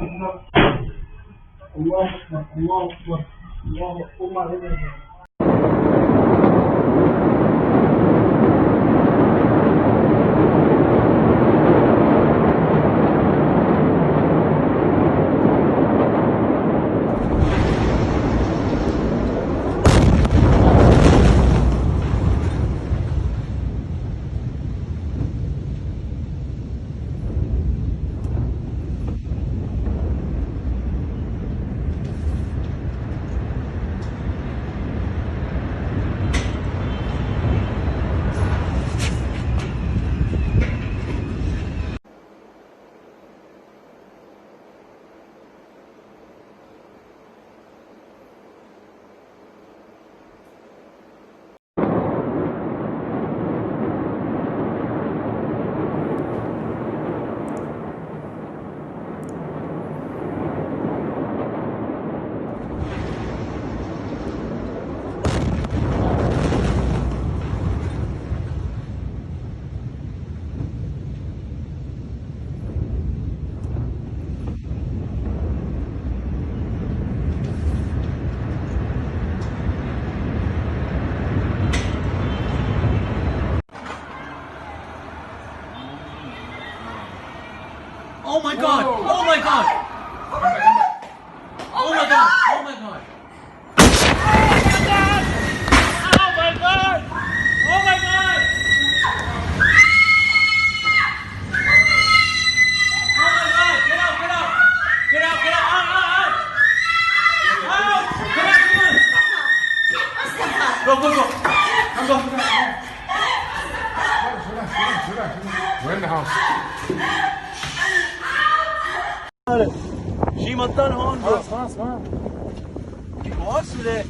الله أكبر الله أكبر الله أكبر. Oh my god! Oh my god! Oh my god! Oh my god! Oh my god! Oh my god! Oh my god! Get out! Get out! Get out! Get out! Out! Out! Out! Get out! Come on! Go! Go! Go! Come go! We're in the house. شي مطر هون خلاص خلاص ما واصلة